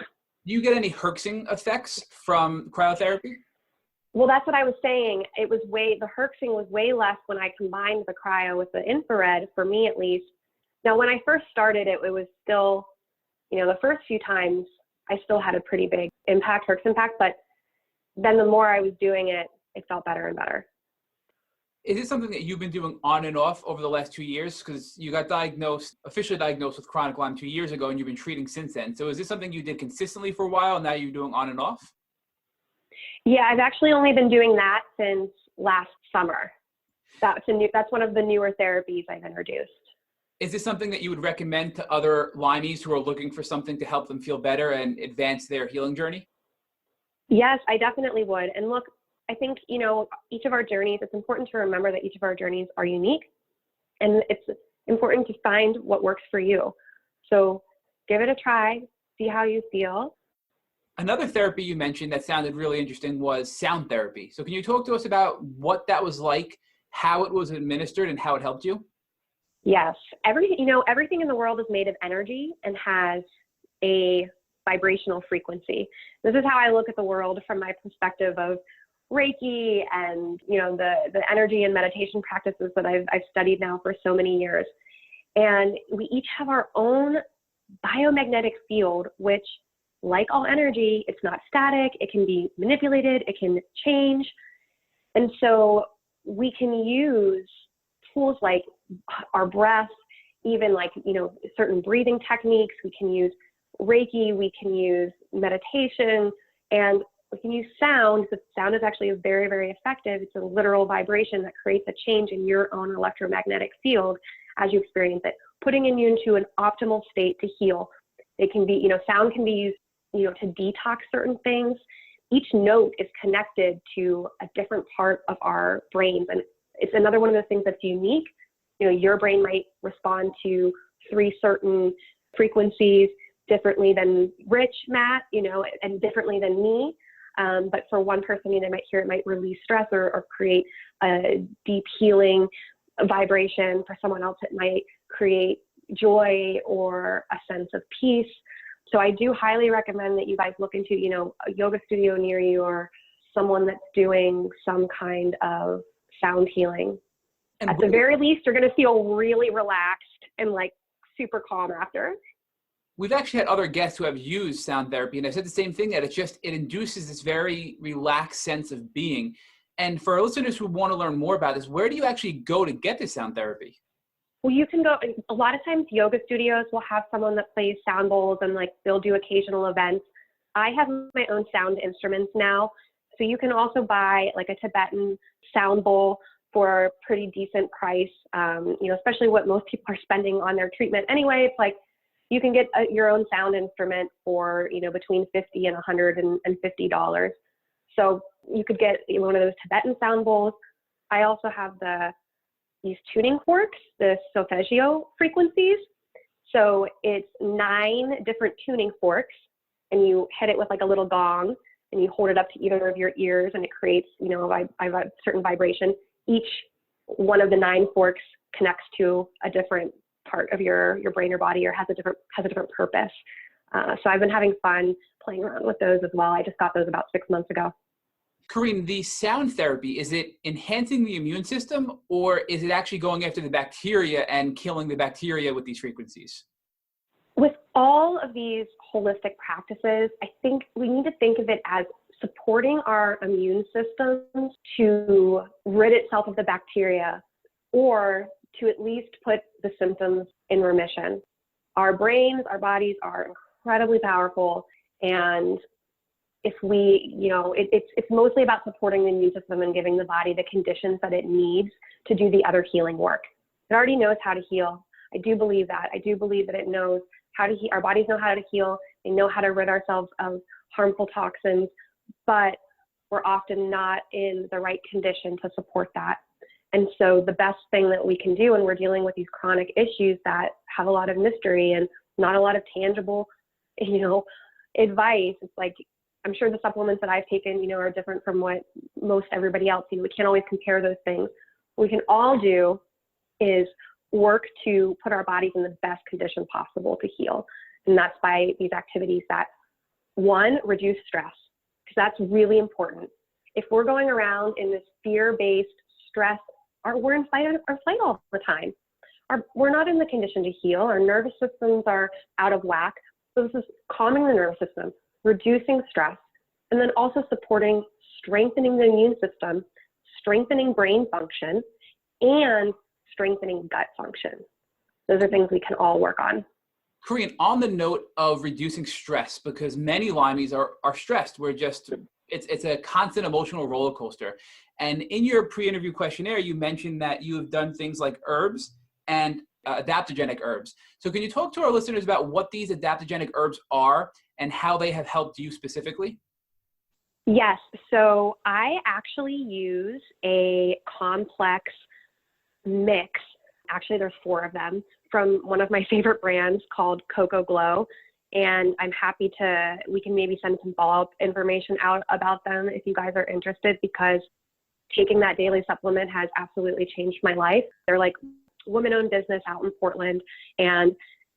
[SPEAKER 2] you get any herxing effects from cryotherapy?
[SPEAKER 3] Well, that's what I was saying. The herxing was way less when I combined the cryo with the infrared, for me at least. Now, when I first started it was still, the first few times I still had a pretty big herx impact, but then the more I was doing it, it felt better and better.
[SPEAKER 2] Is it something that you've been doing on and off over the last 2 years? Because you got officially diagnosed with chronic Lyme 2 years ago, and you've been treating since then. So is this something you did consistently for a while, and now you're doing on and off?
[SPEAKER 3] Yeah, I've actually only been doing that since last summer. That's one of the newer therapies I've introduced.
[SPEAKER 2] Is this something that you would recommend to other Lymies who are looking for something to help them feel better and advance their healing journey?
[SPEAKER 3] Yes, I definitely would. And look, I think, each of our journeys, it's important to remember that each of our journeys are unique, and it's important to find what works for you. So give it a try, see how you feel.
[SPEAKER 2] Another therapy you mentioned that sounded really interesting was sound therapy. So can you talk to us about what that was like, how it was administered, and how it helped you?
[SPEAKER 3] Yes. Everything in the world is made of energy and has a vibrational frequency. This is how I look at the world from my perspective of Reiki and, the energy and meditation practices that I've studied now for so many years. And we each have our own biomagnetic field, which, like all energy, it's not static. It can be manipulated. It can change. And so we can use tools like our breath, even like, certain breathing techniques. We can use Reiki, we can use meditation, and we can use sound. The sound is actually very, very effective. It's a literal vibration that creates a change in your own electromagnetic field as you experience it, putting you into an optimal state to heal. It can be, sound can be used, to detox certain things. Each note is connected to a different part of our brains. And it's another one of those things that's unique. Your brain might respond to 3 certain frequencies differently than Rich, Matt, and differently than me. But for one person, they might hear it might release stress or create a deep healing vibration. For someone else, it might create joy or a sense of peace. So I do highly recommend that you guys look into, a yoga studio near you or someone that's doing some kind of sound healing. And at the very least, you're going to feel really relaxed and like super calm after.
[SPEAKER 2] We've actually had other guests who have used sound therapy, and I've said the same thing, that it induces this very relaxed sense of being. And for our listeners who want to learn more about this, where do you actually go to get this sound therapy?
[SPEAKER 3] Well, you can go, a lot of times yoga studios will have someone that plays sound bowls and like they'll do occasional events. I have my own sound instruments now. So you can also buy like a Tibetan sound bowl for a pretty decent price, especially what most people are spending on their treatment. Anyway, it's like you can get your own sound instrument for, between $50 and $150. So you could get one of those Tibetan sound bowls. I also have these tuning forks, the solfeggio frequencies. So it's 9 different tuning forks, and you hit it with like a little gong, and you hold it up to either of your ears, and it creates, a certain vibration. Each one of the 9 forks connects to a different part of your brain or body, or has a different purpose. So I've been having fun playing around with those as well. I just got those about 6 months ago.
[SPEAKER 2] Corene, the sound therapy, is it enhancing the immune system, or is it actually going after the bacteria and killing the bacteria with these frequencies?
[SPEAKER 3] With all of these holistic practices, I think we need to think of it as supporting our immune system to rid itself of the bacteria, or to at least put the symptoms in remission. Our brains, our bodies are incredibly powerful, and if we, it's mostly about supporting the immune system and giving the body the conditions that it needs to do the other healing work. It already knows how to heal. I do believe that. I do believe that it knows how to heal. Our bodies know how to heal. They know how to rid ourselves of harmful toxins, but we're often not in the right condition to support that. And so the best thing that we can do when we're dealing with these chronic issues that have a lot of mystery and not a lot of tangible, advice, it's like, I'm sure the supplements that I've taken, are different from what most everybody else, we can't always compare those things. What we can all do is work to put our bodies in the best condition possible to heal. And that's by these activities that, 1, reduce stress, because that's really important. If we're going around in this fear-based stress, we're in fight or flight all the time. We're not in the condition to heal. Our nervous systems are out of whack. So this is calming the nervous system, reducing stress, and then also supporting strengthening the immune system, strengthening brain function, and strengthening gut function. Those are things we can all work on.
[SPEAKER 2] Corene, on the note of reducing stress, because many Lymies are stressed. It's a constant emotional roller coaster. And in your pre-interview questionnaire, you mentioned that you have done things like herbs and adaptogenic herbs. So can you talk to our listeners about what these adaptogenic herbs are and how they have helped you specifically?
[SPEAKER 3] Yes. So I actually use a complex mix. Actually, there's 4 of them from one of my favorite brands called Coco Glow. And I'm happy we can maybe send some follow-up information out about them if you guys are interested, because taking that daily supplement has absolutely changed my life. They're like women-owned business out in Portland, and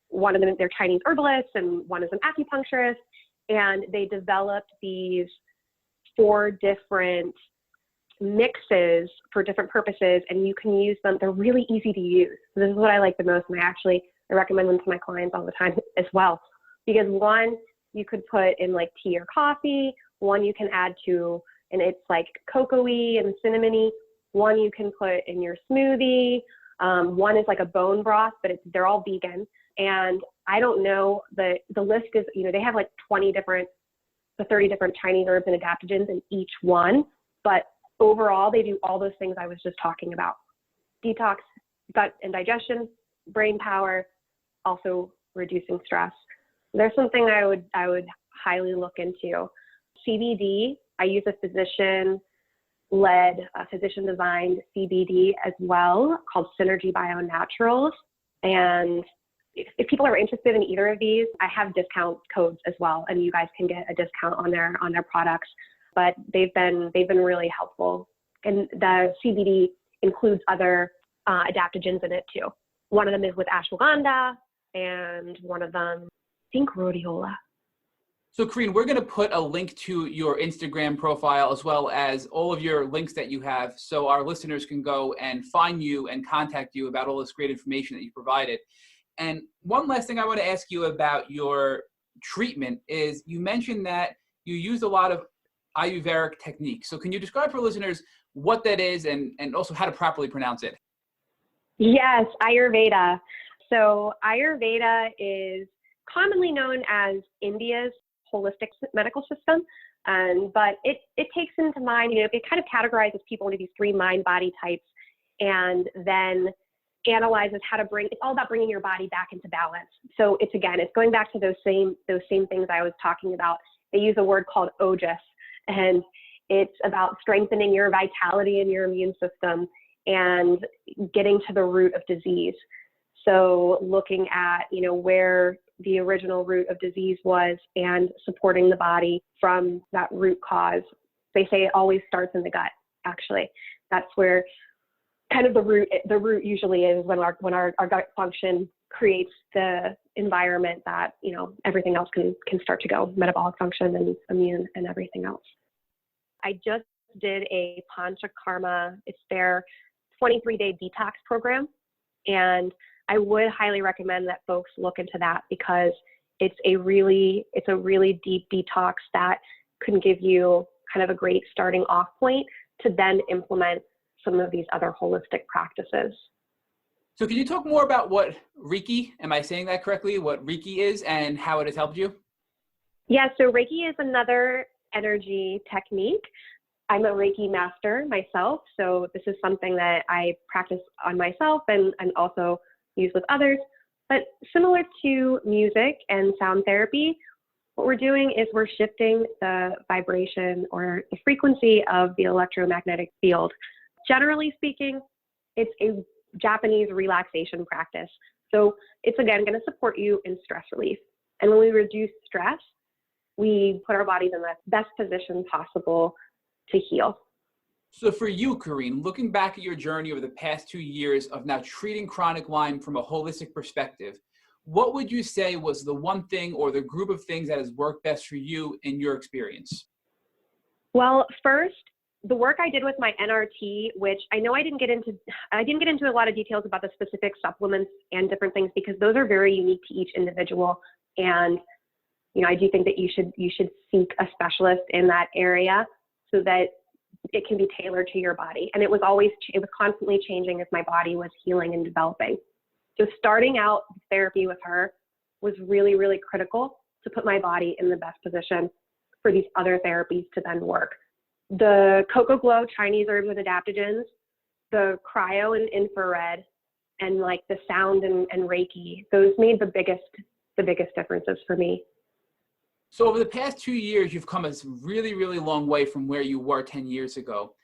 [SPEAKER 3] one of them, they're Chinese herbalists, and one is an acupuncturist, and they developed these 4 different mixes for different purposes, and you can use them. They're really easy to use. This is what I like the most, and I recommend them to my clients all the time as well, because one, you could put in like tea or coffee, one you can add to, and it's like cocoa-y and cinnamony, one you can put in your smoothie, One is like a bone broth, but they're all vegan. And I don't know, the list is, they have like 30 different Chinese herbs and adaptogens in each one. But overall, they do all those things I was just talking about. Detox, gut and digestion, brain power, also reducing stress. There's something I would highly look into. CBD, I use a physician-designed CBD as well, called Synergy Bio Naturals. And if people are interested in either of these, I have discount codes as well, and you guys can get a discount on their products. But they've been really helpful. And the CBD includes other adaptogens in it too. One of them is with ashwagandha, and one of them, I think, rhodiola.
[SPEAKER 2] So Corene, we're going to put a link to your Instagram profile as well as all of your links that you have, so our listeners can go and find you and contact you about all this great information that you provided. And one last thing I want to ask you about your treatment is you mentioned that you use a lot of Ayurvedic techniques. So can you describe for listeners what that is and also how to properly pronounce it?
[SPEAKER 3] Yes, Ayurveda. So Ayurveda is commonly known as India's holistic medical system. But it takes into mind, it kind of categorizes people into these 3 mind-body types, and then analyzes how to it's all about bringing your body back into balance. So it's going back to those same things I was talking about. They use a word called ojas, and it's about strengthening your vitality and your immune system and getting to the root of disease. So looking at, where the original root of disease was and supporting the body from that root cause. They say it always starts in the gut, actually. That's where kind of the root usually is, when our gut function creates the environment that, everything else can start to go, metabolic function and immune and everything else. I just did a Panchakarma, it's their 23-day detox program. And I would highly recommend that folks look into that, because it's a really deep detox that can give you kind of a great starting off point to then implement some of these other holistic practices.
[SPEAKER 2] So can you talk more about what Reiki, am I saying that correctly, what Reiki is and how it has helped you?
[SPEAKER 3] Yeah, so Reiki is another energy technique. I'm a Reiki master myself, so this is something that I practice on myself and also use with others. But similar to music and sound therapy, what we're doing is we're shifting the vibration or the frequency of the electromagnetic field. Generally speaking, it's a Japanese relaxation practice. So it's, again, going to support you in stress relief. And when we reduce stress, we put our bodies in the best position possible to heal.
[SPEAKER 2] So for you, Corene, looking back at your journey over the past 2 years of now treating chronic Lyme from a holistic perspective, what would you say was the one thing or the group of things that has worked best for you in your experience?
[SPEAKER 3] Well, first, the work I did with my NRT, which I know I didn't get into a lot of details about the specific supplements and different things, because those are very unique to each individual. And, I do think that you should seek a specialist in that area so that it can be tailored to your body. And it was constantly changing as my body was healing and developing. So starting out therapy with her was really, really critical to put my body in the best position for these other therapies to then work. The Cocoa Glow Chinese herbs with adaptogens, the cryo and infrared, and like the sound and Reiki, those made the biggest differences for me.
[SPEAKER 2] So over the past 2 years, you've come a really, really long way from where you were 10 years ago.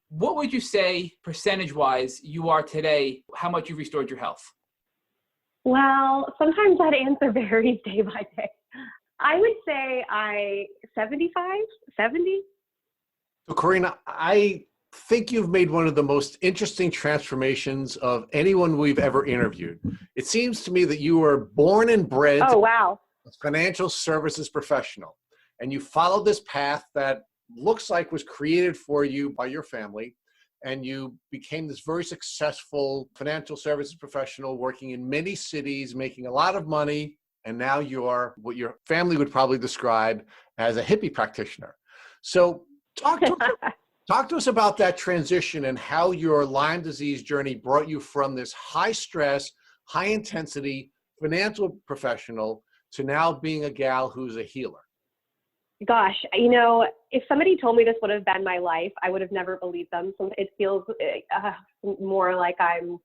[SPEAKER 2] What would you say, percentage-wise, you are today, how much you've restored your health?
[SPEAKER 3] Well, sometimes that answer varies day by day. I would say 75, 70.
[SPEAKER 1] So Corene, I think you've made one of the most interesting transformations of anyone we've ever interviewed. It seems to me that you were born and bred
[SPEAKER 3] Oh, wow.
[SPEAKER 1] a financial services professional, and you followed this path that looks like was created for you by your family, and you became this very successful financial services professional working in many cities, making a lot of money, and now you're what your family would probably describe as a hippie practitioner. So talk Talk to us about that transition and how your Lyme disease journey brought you from this high stress, high intensity financial professional to now being a gal who's a healer.
[SPEAKER 3] Gosh, you know, if somebody told me this would have been my life, I would have never believed them. So it feels more like I'm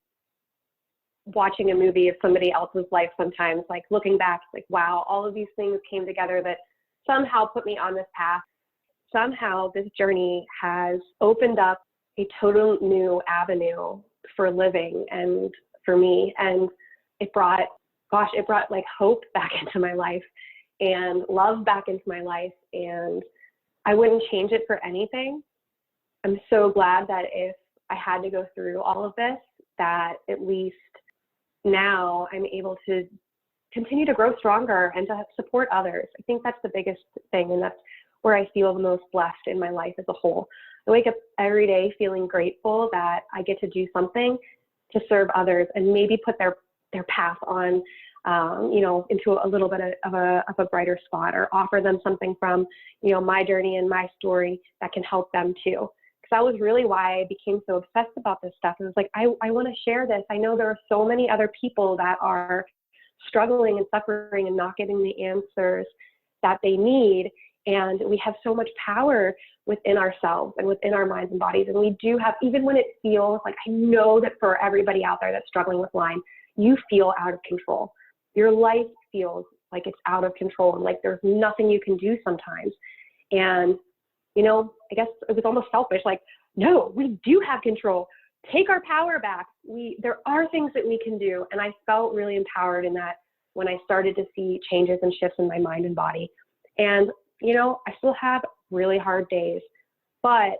[SPEAKER 3] watching a movie of somebody else's life sometimes, like looking back, like, wow, all of these things came together that somehow put me on this path. Somehow this journey has opened up a total new avenue for living and for me. And it brought like hope back into my life and love back into my life. And I wouldn't change it for anything. I'm so glad that if I had to go through all of this, that at least now I'm able to continue to grow stronger and to support others. I think that's the biggest thing. And that's where I feel the most blessed in my life as a whole. I wake up every day feeling grateful that I get to do something to serve others and maybe put their path on, into a little bit of a brighter spot, or offer them something from, my journey and my story that can help them too. Because that was really why I became so obsessed about this stuff. It was like, I want to share this. I know there are so many other people that are struggling and suffering and not getting the answers that they need. And we have so much power within ourselves and within our minds and bodies. And we do have, even when it feels like, I know that for everybody out there that's struggling with Lyme, you feel out of control. Your life feels like it's out of control and like there's nothing you can do sometimes. And, I guess it was almost selfish. Like, no, we do have control. Take our power back. There are things that we can do. And I felt really empowered in that when I started to see changes and shifts in my mind and body. And I still have really hard days, but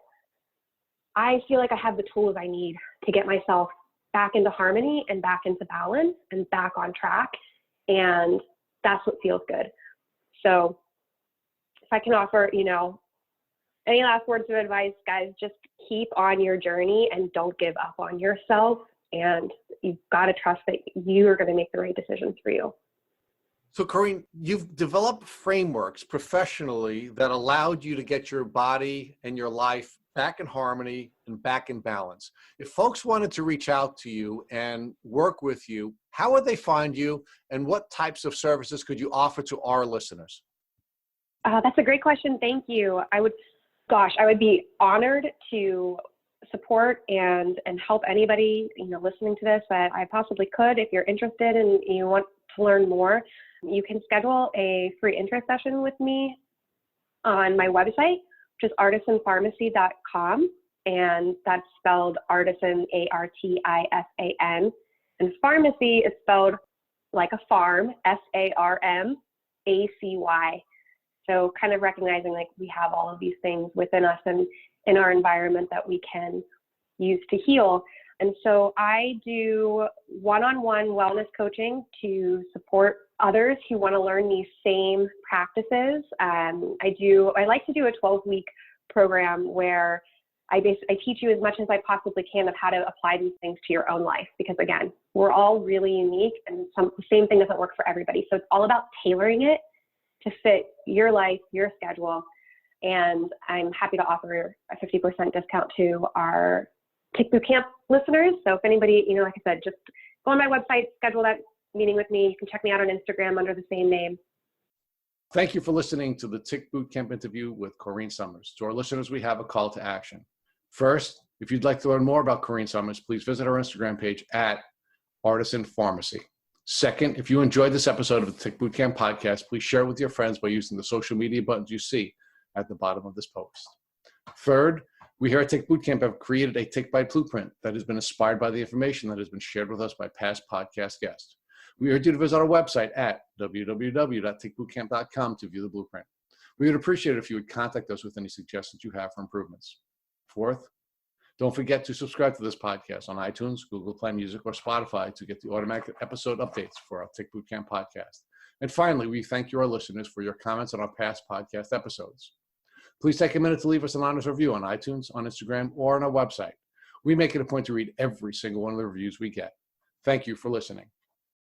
[SPEAKER 3] I feel like I have the tools I need to get myself back into harmony and back into balance and back on track. And that's what feels good. So if I can offer, any last words of advice, guys, just keep on your journey and don't give up on yourself. And you've got to trust that you are going to make the right decisions for you.
[SPEAKER 1] So, Corene, you've developed frameworks professionally that allowed you to get your body and your life back in harmony and back in balance. If folks wanted to reach out to you and work with you, how would they find you, and what types of services could you offer to our listeners?
[SPEAKER 3] That's a great question. Thank you. I would be honored to support and help anybody, listening to this that I possibly could. If you're interested and you want to learn more, you can schedule a free intro session with me on my website, which is artisanpharmacy.com. And that's spelled artisan, ARTISAN. And pharmacy is spelled like a farm, SARMACY. So kind of recognizing like we have all of these things within us and in our environment that we can use to heal. And so I do one-on-one wellness coaching to support others who want to learn these same practices. I like to do a 12-week program where I teach you as much as I possibly can of how to apply these things to your own life. Because again, we're all really unique and the same thing doesn't work for everybody. So it's all about tailoring it to fit your life, your schedule. And I'm happy to offer a 50% discount to our Tick Boot Camp listeners. So if anybody, like I said, just go on my website, schedule that meeting with me. You can check me out on Instagram under the same name.
[SPEAKER 1] Thank you for listening to the Tick Boot Camp interview with Corene Summers. To our listeners, we have a call to action. First, if you'd like to learn more about Corene Summers, please visit our Instagram page at Artisan Pharmacy. Second, if you enjoyed this episode of the Tick Boot Camp podcast, please share it with your friends by using the social media buttons you see at the bottom of this post. Third, we here at Tick Boot Camp have created a Tick Bite Blueprint that has been inspired by the information that has been shared with us by past podcast guests. We urge you to visit our website at www.tickbootcamp.com to view the blueprint. We would appreciate it if you would contact us with any suggestions you have for improvements. Fourth, don't forget to subscribe to this podcast on iTunes, Google Play Music, or Spotify to get the automatic episode updates for our Tick Boot Camp podcast. And finally, we thank you, our listeners, for your comments on our past podcast episodes. Please take a minute to leave us an honest review on iTunes, on Instagram, or on our website. We make it a point to read every single one of the reviews we get. Thank you for listening.